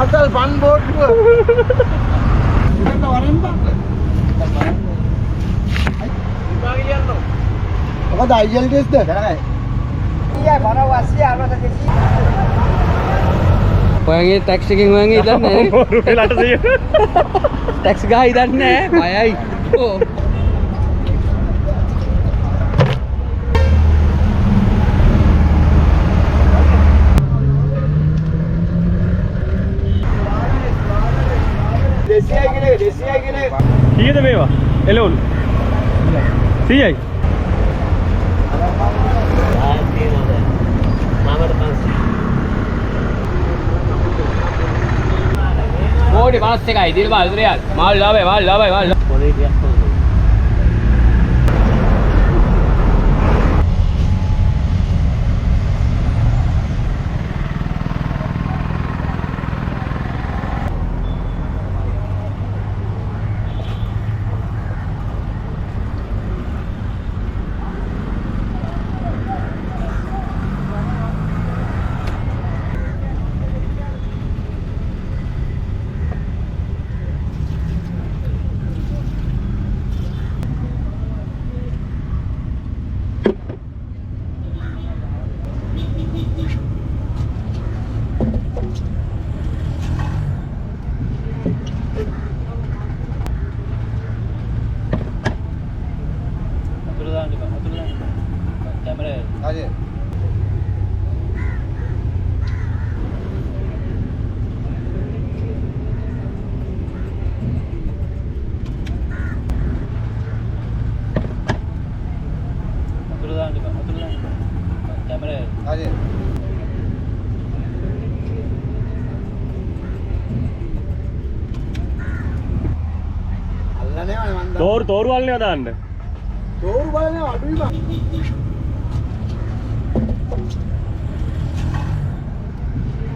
ආතල් පන් බෝට්ටුව. ඉතින් වරෙන් බං. විභාගය යන්නෝ. මොකද IEL ටෙස්ට් එක? කරගයි. ඊයේ බරවස්සිය අරකට දෙසි. ඔයගේ ටැක්ස් එකෙන් ඔයගේ ඉදන්නේ රුපියල් 800. ටැක්ස් ගහ ඉදන්නේ නැහැ. බයයි. ඕ. දෙසියයි කියන්නේ. කීයද මේවා? එළවලු. 100යි. Modi 51යි දිල් මාල් real. මාල් ලාභයි මාල්. පොලේ ගියා. අනේ අනේ අල්ලන්නේ මන් තෝරු වල්නේ දාන්න. තෝරු බලන්නේ අඩුයි බං.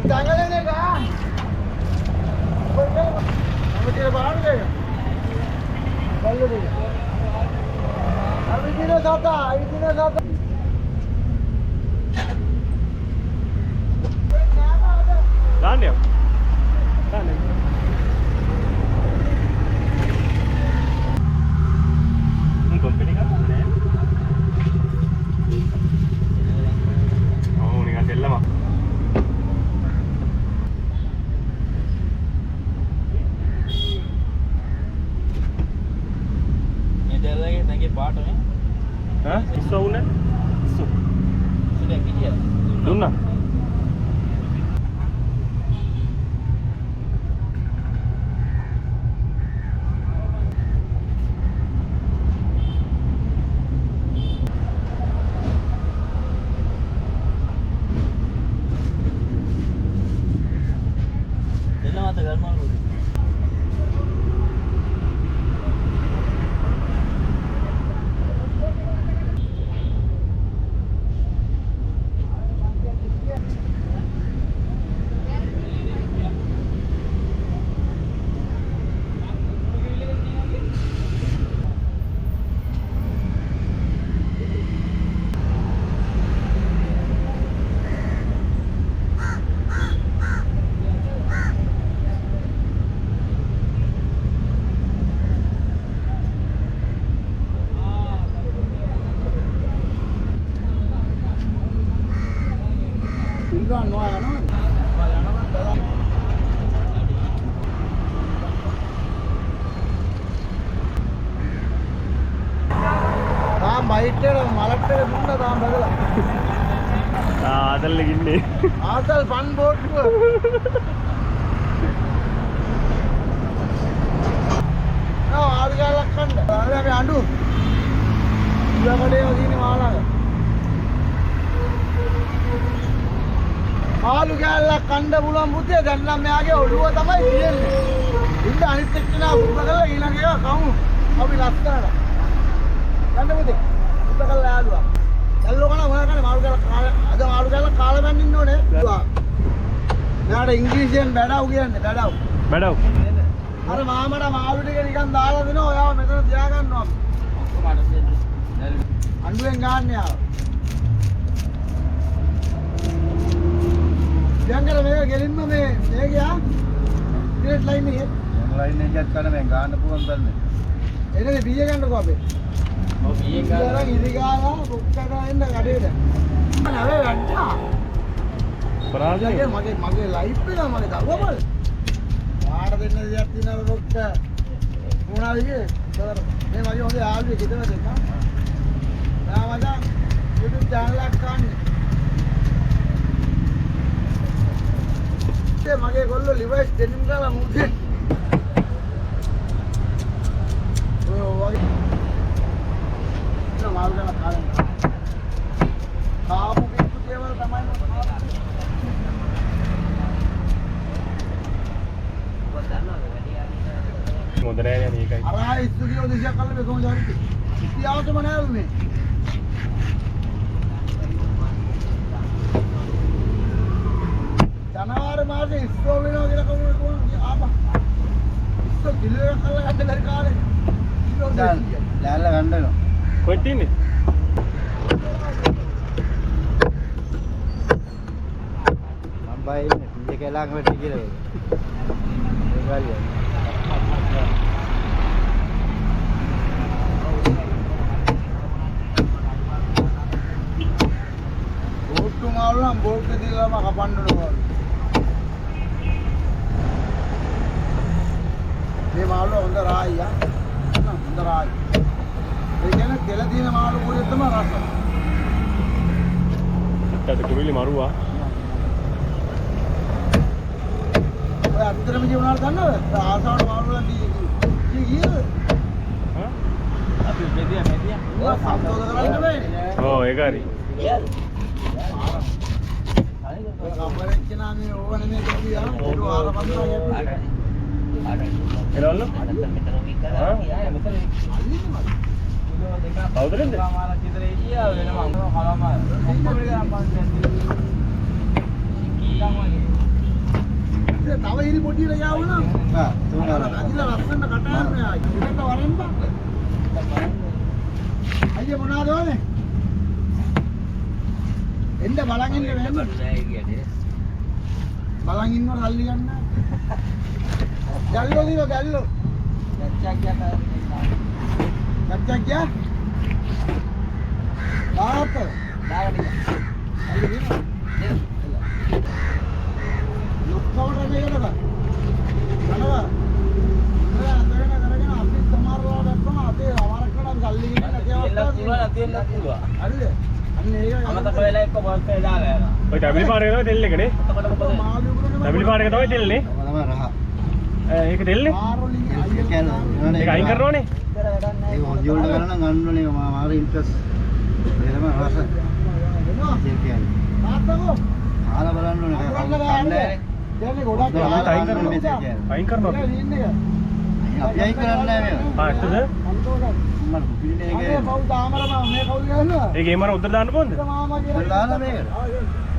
දඟලනේ ගා. අපිට බාන්නේ. බල්ලුනේ. අවිදින සතා. දාන්නේ. कंपनी का है oh निका सेल्लमा මේ දෙල්ලගේ නැගේ පාට නේ हां इස්සෝ උනේ ඉස්සෝ ඉතින් කිය දුන්නා බයිට්ටේ මලට්ටේ දුන්නා තාම බදලා. ආතල් ඉන්නේ. ආතල් පන් බෝට්ටුව. ආ ආදිකාලක් කන්න. ආවේ අඬු. ඉලකඩේ වදිනේ මාළඟ. ආලු කෑල්ලක් කන්න පුළුවන් බුද්ධිය දැන් නම් මෙයාගේ ඔළුව තමයි තියෙන්නේ. ඉන්න අනිත් එක්කෙනා පුරුදු කරලා ඊළඟ එක කමු. අපි ලස්සනට. ගන්න පුතේ. පුරුදු කරලා යාළුවා. දැල්ලෝ කන මොනවා කරන්නේ මාළු කෑල්ල අද මාළු කෑල්ල කාලා බැන්න ඉන්න ඕනේ. මෙයාට ඉංග්‍රීසියෙන් බැඩව් කියන්නේ බැඩව්. බැඩව්. අර මාමට මාළු ටික නිකන් දාලා දෙනවා. ඔයාව මෙතන තියාගන්නවා. ඔක්කොම අඬුවෙන් ගන්න යාව. යංගල මේක ගෙලින්ම මේ ගියා සිගරට් ලයින් එකේ ලයින් එකක් කරන මේ ගන්න පුළුවන් බැලනේ. එනේ බීජ ගන්නකෝ අපේ. ඔව් බීයෙන් ගන්න. ඉරි ගාලා රුක්කට එන්න කඩේට. නෑ ගන්නවා. පරාජය. මගේ ලයිෆ් එක මගේ දරුවා බල. වාඩ දෙන්න දෙයක් තියෙනවා රුක්ක. මොනවාද ඉන්නේ? මේ මගේ හොඳ යාළුවෙක් හිටව දෙන්න. යාමදා YouTube channel එකක් ගන්න. මගේ කොල්ලෝ ලිවයිස් දෙනින් ගාලා මුදේ. ඔය වගේ මාල් ගාලා කාලේ. කාපු පිටු දේවල් තමයි හොඳ නෑ නේ මේකයි. අරහා ස්ටුඩියෝ දෙසියක් කල්ල මේ කොහොමද හරි. ඉතියාවටම නෑලු මේ. ජනවාරි මාසේ ඉස්සෝ වෙනවා කියලා කොහොමද ආපා. ඉස්සෝ කිලෝ එකක් කල්ලා ගන්න බැරි කාලේ. කිලෝ දැන් දැල්ලා ගන්න වෙනවා. කොහෙද තින්නේ? මම බය ඉන්නේ පීජ කැලක් වෙටි කියලා ඒක. ඒක හරියට. බෝට්ටු මාළු නම් බෝට්ටු දීලාම කපන්න ඕන. මේ මාළු හොඳ රායියා. හොඳ රායි. ඒ කියන්නේ තෙල දින මාළු පොඩි තමයි රස. අද කුරුලි මරුවා. ඔය අතරම ජීවනාල දන්නවද? ආසාවට මාළු වල කීයද? හා? අපි මෙදියා උඹ සම්තෝල කරන්න බෑනේ. ඔව් ඒක හරි. කම්බරෙච්චනා මේ ඕවනේ මේ දෙවියා. ඒක ආර බඳලා යන්නේ. එනවලු? හා? කවුදද? මාලා චිත්‍රේ ගියා වෙනම කලමාර. තව ඉරි පොඩියට යවනවා. ආ තුනක්. අදිලා ලස්සන කටහඬ මෙයා. ඉතින්ට වරෙන් බා. අයියේ මොනවද ඕනේ? එන්න බලන් ඉන්න වෙන්නේ. බලන් ඉන්නව සල්ලි ගන්න. ගැල්ලෝ දිනෝ ගැල්ලෝ. ගච්ඡා ගියා. ආප. දාගන්න. අයියේ දිනෝ. ලොක්කවට මේකද? යනවා. නෑ අතගෙන කරගෙන අපි සමහරවල් දැක්කම අපේ අවරක්කඩ සල්ලි ගන්න කියලා. හරිද? අන්න ඒක අමතක වෙලා එක්ක බස් එකේ දාලා යනවා. ඔය ටැබ්ලි පාරේ තමයි තෙල් එකනේ. මාළු උගුරනේ ටැබ්ලි පාරේ තමයි තෙල්නේ. තමයි රහ. ඒක තෙල්නේ. මාරොලි ඒක කැලේ. ඒක අයින් කරනෝනේ. ඒක හොදි වලට කරන නම් ගන්න ඕනේ මාර ඉන්ට්‍රස්. ඒ තමයි රස. ඒක කියන්නේ. තාත්තකෝ ආලා බලන්න ඕනේ. අකුරන්න බෑ. දැන් ගොඩක් අයින් කරනවා. අයින් කරනවා. අපි අයින් කරන්නේ නැහැ මේක. ආ ඇත්තද? මම පිළිනේ මේ ඒක. කවුද ආමරම මේ කවුද ගන්නවා? ඒ ගේමර උත්තර දාන්න කොහොමද? මාමා කියලා. දාලා මේකට.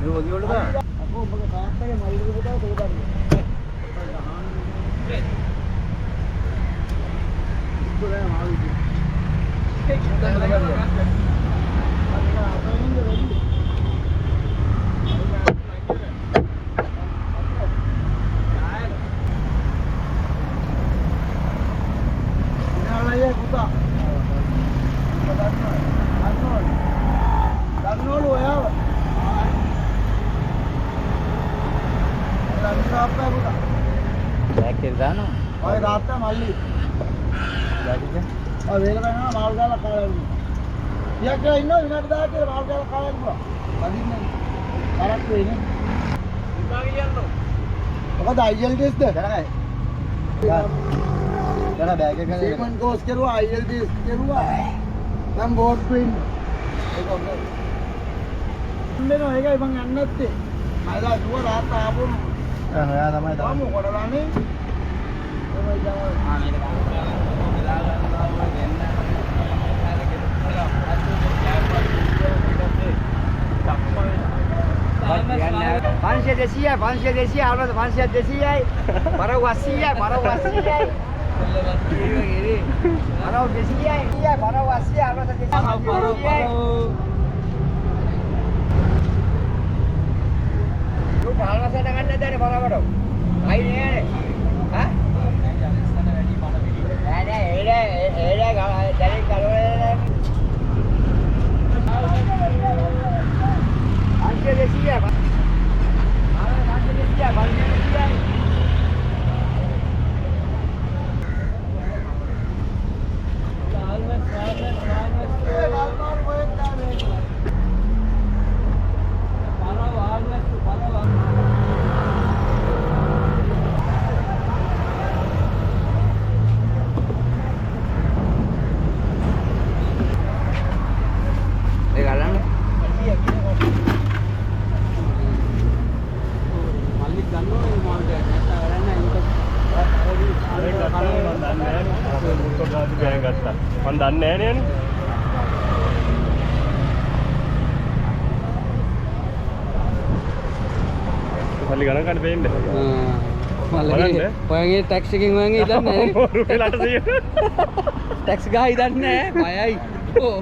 ඒක හොදි වලට දාන්න. අකෝ ඔබගේ තාත්තගේ මල්ලි පුතා කොහෙද? ඉස්සරහ මාවිදි. දන්නවලු ඔයාව. දන්නවප්පා පුතා. බෑක්කේ දානවා. ඔය තාත්තා මල්ලි. බෑක්කේ. ඔය වේල කරනවා මාල් ගාලා කාලා ඉන්නවා. ටිකක් වෙලා ඉන්නවා විනාඩි 10ක් කියලා මාල් ගාලා කාලා ඉන්නවා. අදින්නේ. කරක් වෙන්නේ. විභාගය යන්නෝ. මොකද IELTS ද? කරගයි. කරා බෑග් එක ගන්න. සීමන් කෝස් කරුවා IELTS කරුවා. දැන් බෝඩ් වෙන්න. ඒක හොඳයි. මෙන්න ඒකයි මං යන්නේ නැත්තේ. මයිලා දුව රාත් ආපුවම ඔයා තමයි තාම කොටලානේ. ඔය ජාව. ආ මේක Pansya desi awal pansya desi ay, para wasi ay, para wasi ay. Para desi ay, para wasi awal desi ay. Lu bahal masa dengan ada para para. Lain ni, hah? මන් දන්නේ නැහැ නේ. සල්ලි ගණන් ගන්න දෙන්නේ. මල්ලගේ ඔයගේ ටැක්ස් එකෙන් ඔයගේ ඉදන්නේ නැහැ. රුපියල් 800. ටැක්ස් ගහ ඉදන්නේ නැහැ. බයයි. ඕ.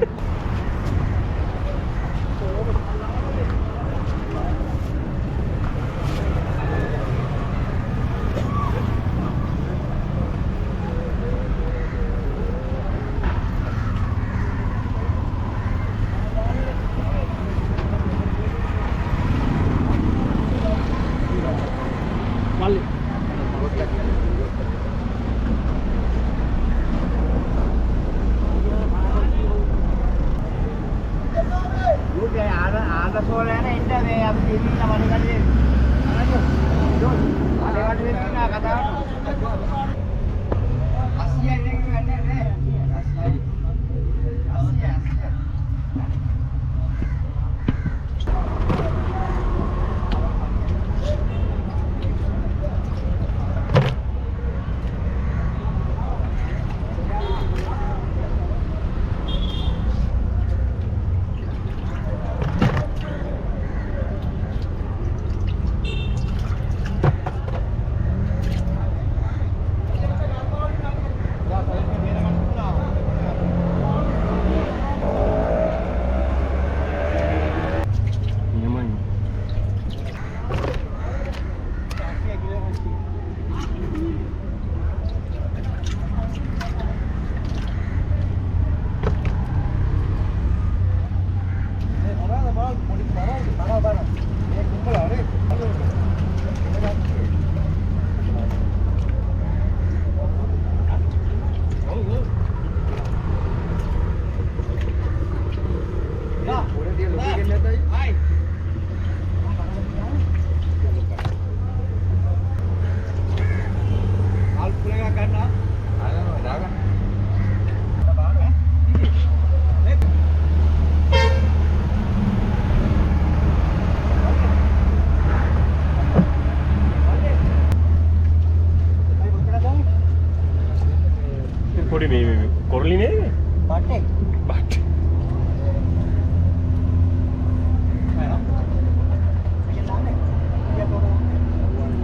පොඩි මේ කොරලි නේද? බට්ටේ. බට්.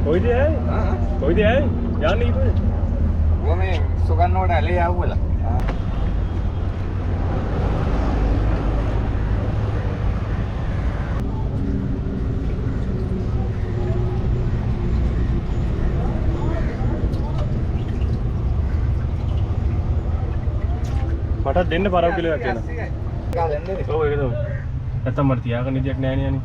කොයිද ඇයි? කොයිද ඇයි? යන්නේ ඉතින්. ගොමේ සුගන්නවට ඇලේ ආවුවලා. මටත් දෙන්න පරව කිලෝ එකක් දෙන්න. ඔව් ඒක තමයි. නැත්තම් මට තියාගන්න විදියක් නැහැ නේ යන්නේ.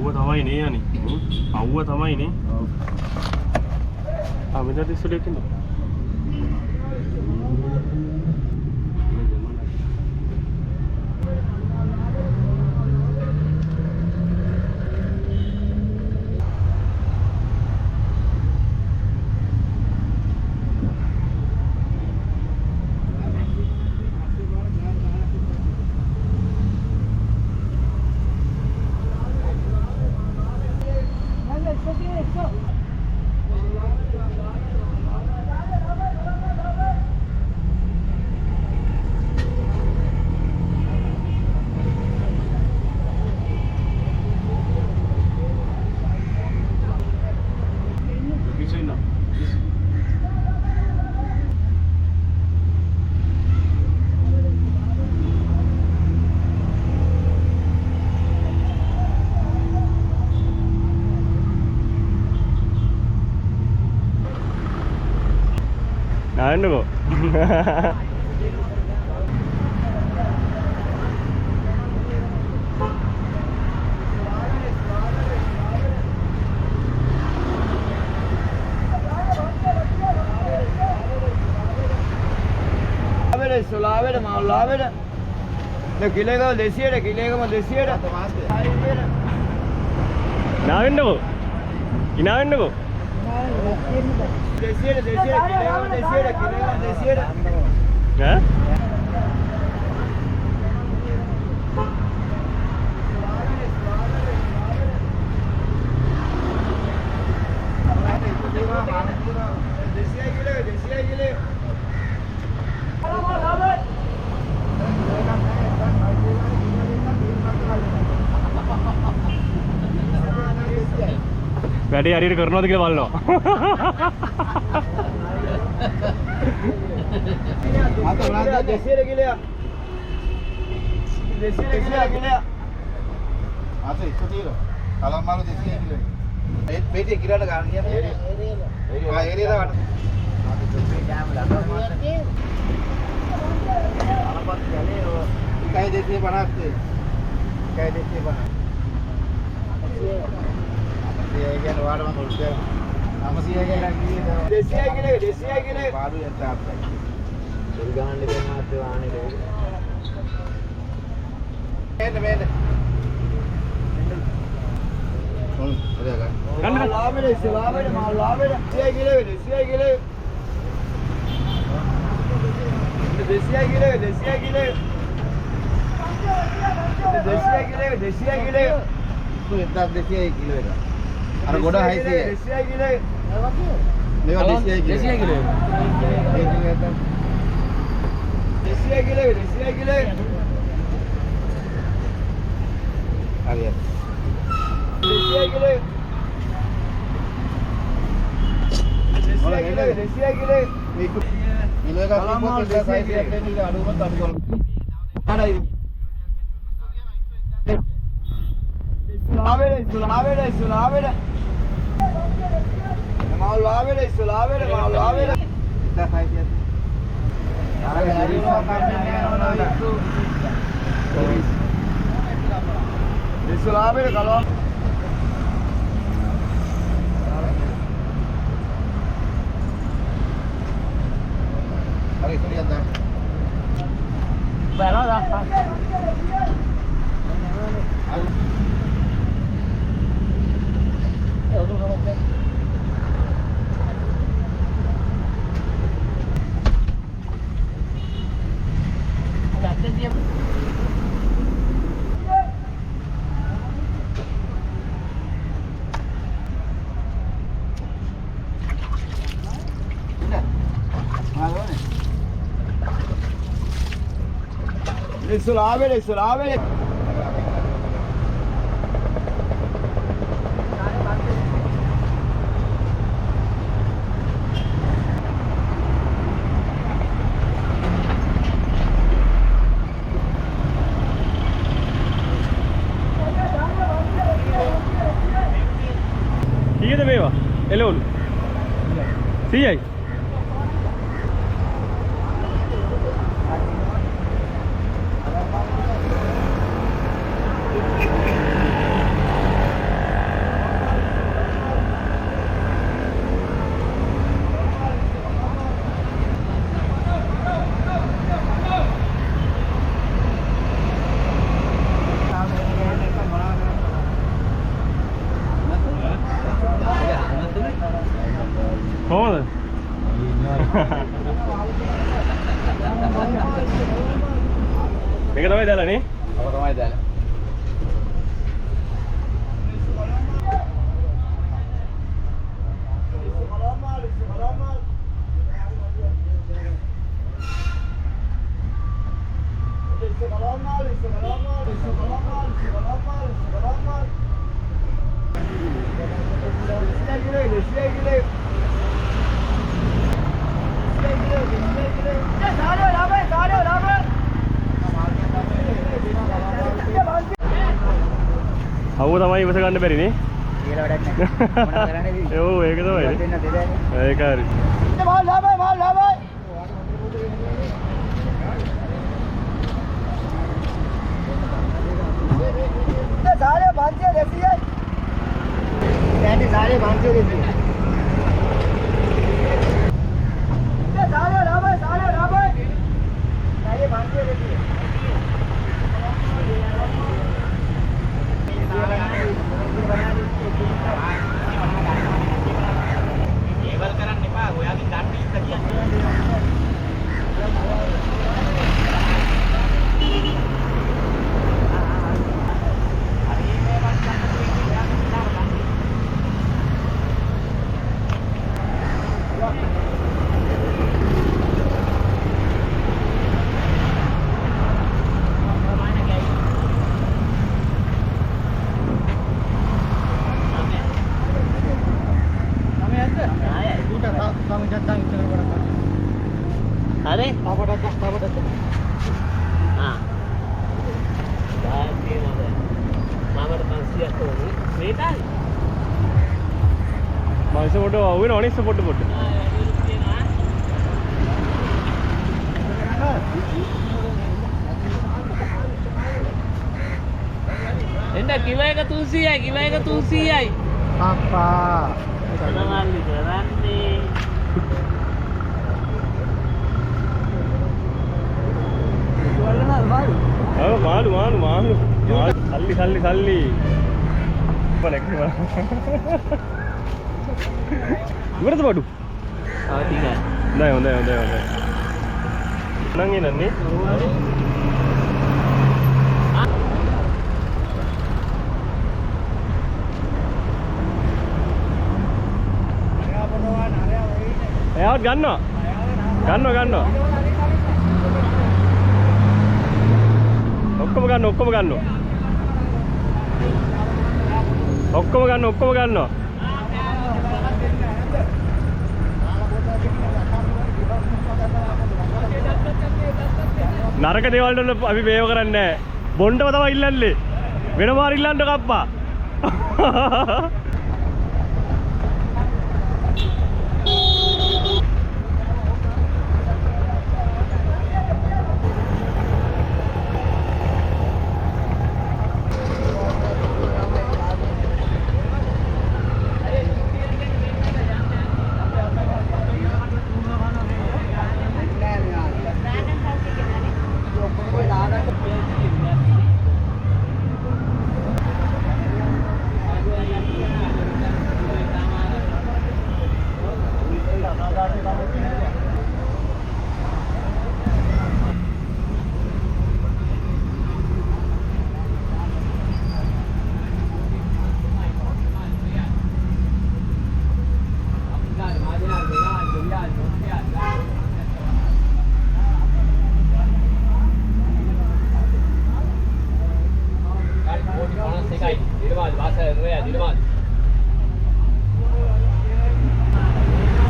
අවුව තමයි නේ යන්නේ. අවුව තමයි නේ. ආ මෙතන ඉස්සෙල්ලා ඉන්නේ. Ano po? Sulawere, Maulawere. The Kilega, Desiera, Kilega, Desiera. Navendo po? Inavendo po? Desiera, Kilega, Desiera. Ha? වැඩේ හරියට කරනවද කියලා බලනවා. Desiera, Kilega. Desiera, Kilega. ආතේ ඉස්සතියලා කලම් මාළු 200 කිලෝ. ඒත් මේටි කිරාට ගන්න කියන්නේ ඒරියා. ආ ඒරියා දාන්න. ආතේ මේ කැම ලබා මාත්. අනපත් යන්නේ ඔය 1250. 1250. ඒ කියන්නේ වාඩ මම උඩ 900 කියලා කිව්වේ. Desiera, Kilega. පාඩු යන්න අප්පයි. Suruh jangan lebih mati wani deh. මේන්න. හොල් හරිය ගන්න. Maulawere, Maulawere. Desiera, Kilega. Desiera, Kilega. Desiera, Kilega. තු 1200 කිලෝ එක. අර ගොඩ 600. Desiera, Kilega. මේවා 200 කිලෝ. Desiera, Kilega. හරියට. Desiera, Kilega. මේක කිලෝ එකක් තිබ්බොත් 200 එකක් දෙන්න ඉතින් අඩුවම අඩු කරමු. Ada ini. Sulawere. Maulawere. 600. අර හරියම කන්නේ නෑ නෝ Sulawere kalau හරි ඉස්සරියක් දාන්න. Pero dah. Sulawere. කීයද මේවා? එළවලු. 100යි. ඒක තමයි දාලා නේ. අප තමයි දාලා. අවුව තමයි ඉවස ගන්න බැරි නේ. කියලා වැඩක් නැහැ. මොනවා කරන්නේ? ඔව් ඒක තමයි. දෙන්න දෙදෑනේ. ඒක හරි. මාල් ලාභයි මාල් ලාභයි. सारे 500 देती है सारे 500 देती है सारे रावण सारे 500 देती है केवल करन निपा गोया की काट नहीं सकिया अरे हाँ මාස ෆොටෝ ආවේ නෝනිස් ෆොටෝ පොට. එන්න කිව එක 300යි කිව එක 300යි. අප්පා සනමල්ලි කරන්නේ. ඔව් මාළු. සල්ලි. බලන්න. ඉවරද බඩු? ආ ටිකයි. හොඳයි. නං එනන්නේ. එයාවත් ගන්නවා. ඔක්කොම ගන්නවා. නරක දේවල් වල අපි මේව කරන්නේ නැහැ. බොණ්ඩව තමයි ඉල්ලන්නේ. වෙන මාර ඉල්ලන්න කප්පා.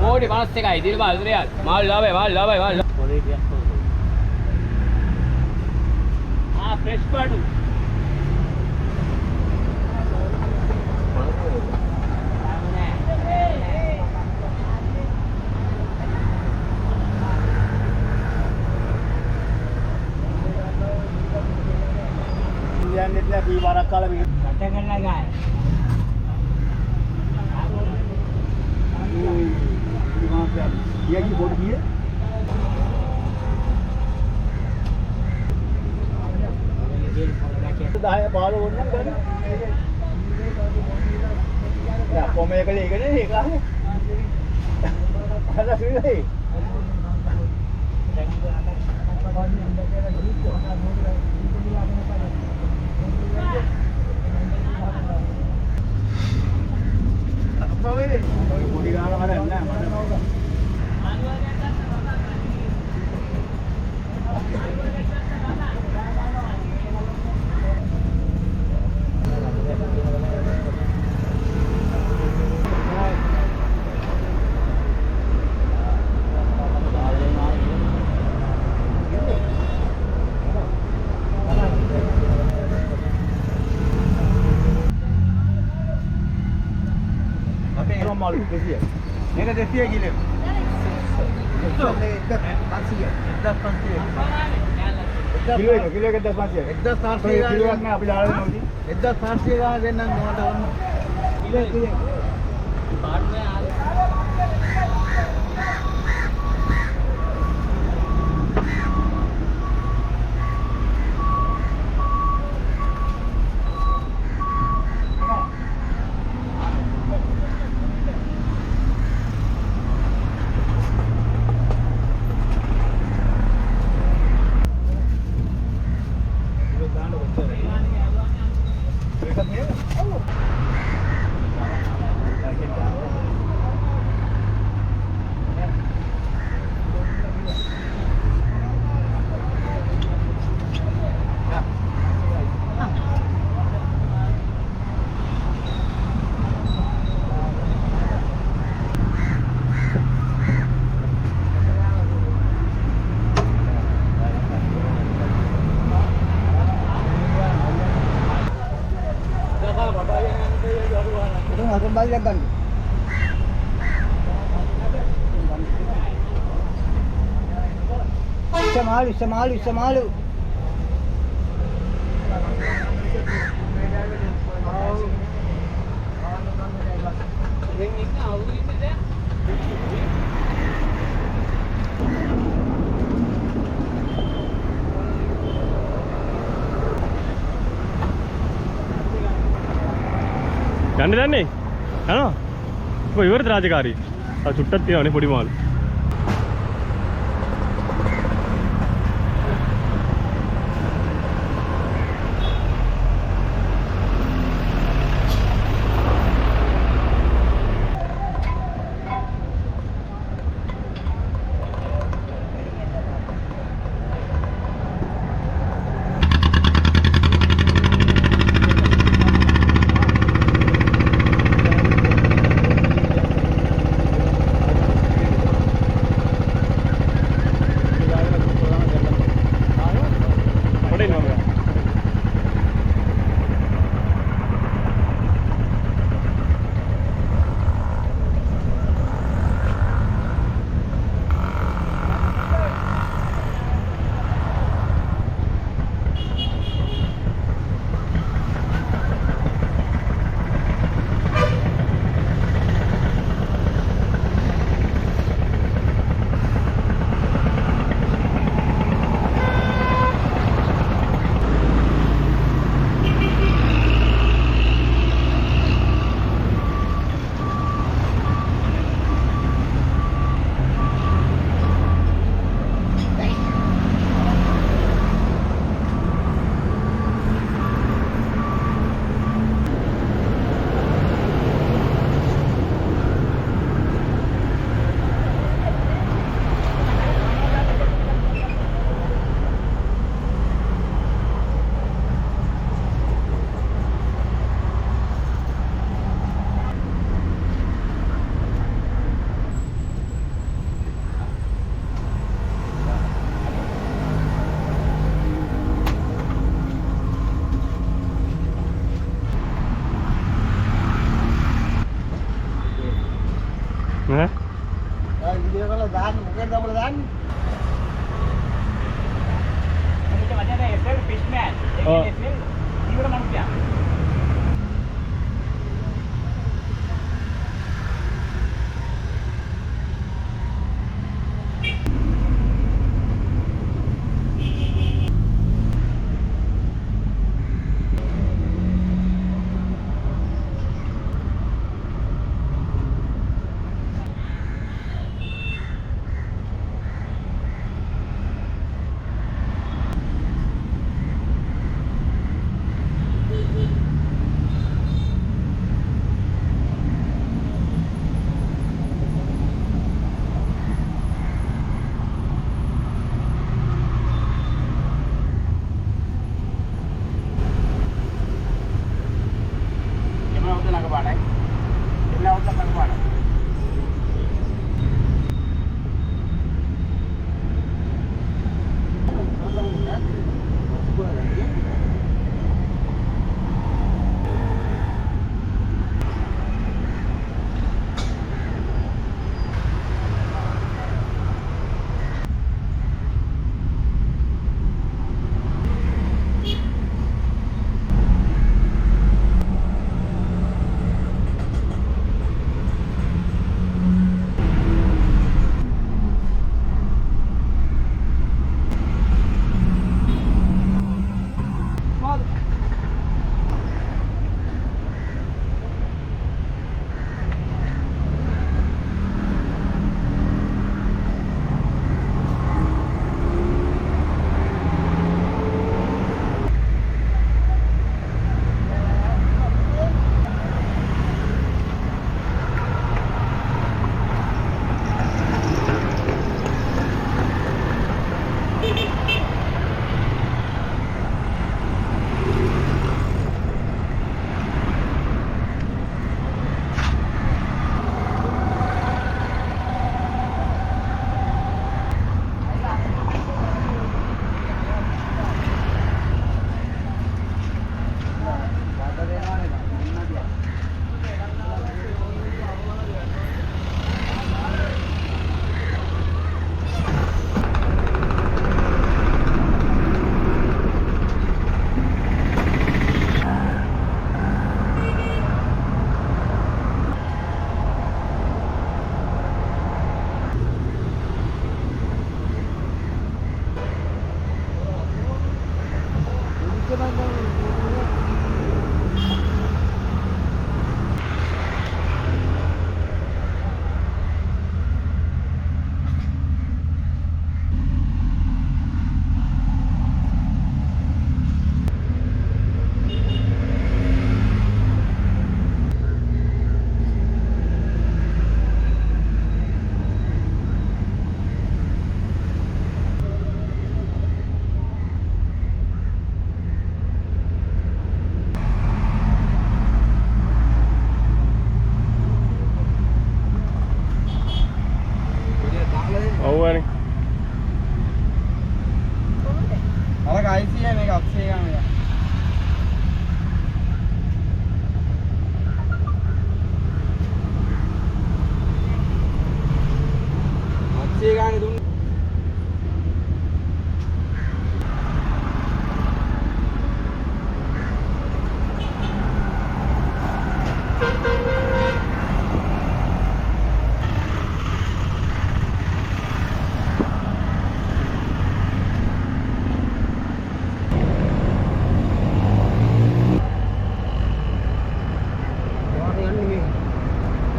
Bodi panas sekali, di luar lihat. Mal labai. Ah, fresh padu. Yang itu di Warakala begitu. Katakan lagi. Dia की बोर्ड की है दाया बाल ओढ़ना कर या पोमे के लिए करे एक है ऐसा सुन ले apa weh? Mau di dalam ada enggak? Normal dia. Ini ada dia gila. Itu 10 kilo ke 10 500. 10 kilo kan අපි දාලා දෙනවා. 1500 ගාන දෙන්නම් මොකට වන්න. කිලෝ පාඩු Akan balik kan? Semalu. යන්න දන්නේ යනවා කොයි ඉවරද රාජකාරී ආ චුට්ටක් තියෙනවනේ පොඩි මාළු Video kalau dahan, mungkin tak boleh dahan. Macam mana ada April Fishman? April, ini berapa manusia?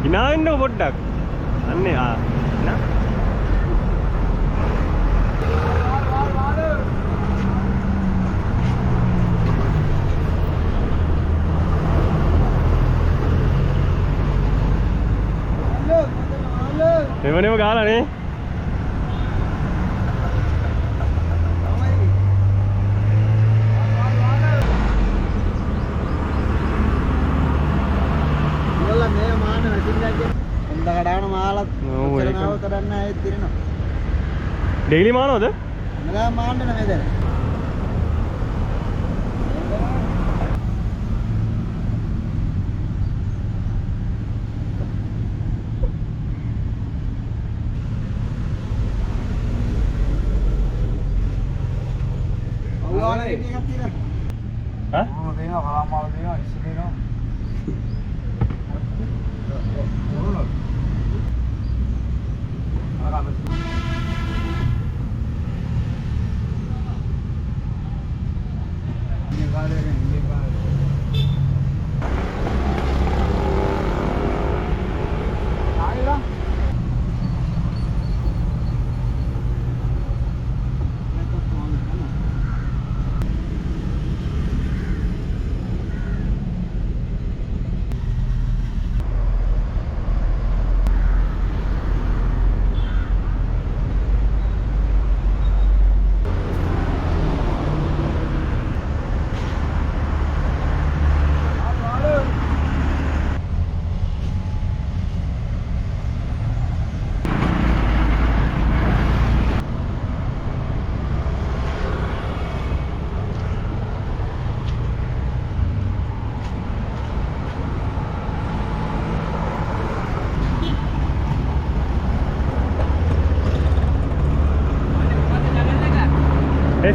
hina wenna poddak. Anne na. එවනම ගාලා නේ. ඉවල මේ මාන වැටින්නගේ හොඳ කඩාන මාලත් ඔව් ඒක. කරනව කරන්න ආයෙත් දිනනවා. ඩේලි මානවද? මලා මාන්න නෙමෙයි දැන්. අවුවානේ එකක් තියෙනවා. හා? මොනවද දෙනවා කලාමාල දෙනවා ඉස්සු දෙනවා.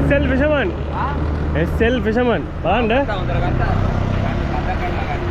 SL Fisherman. SL Fisherman. බලන්න. හොඳට ගත්තා. ගන්න කතා කරනවා ගන්න.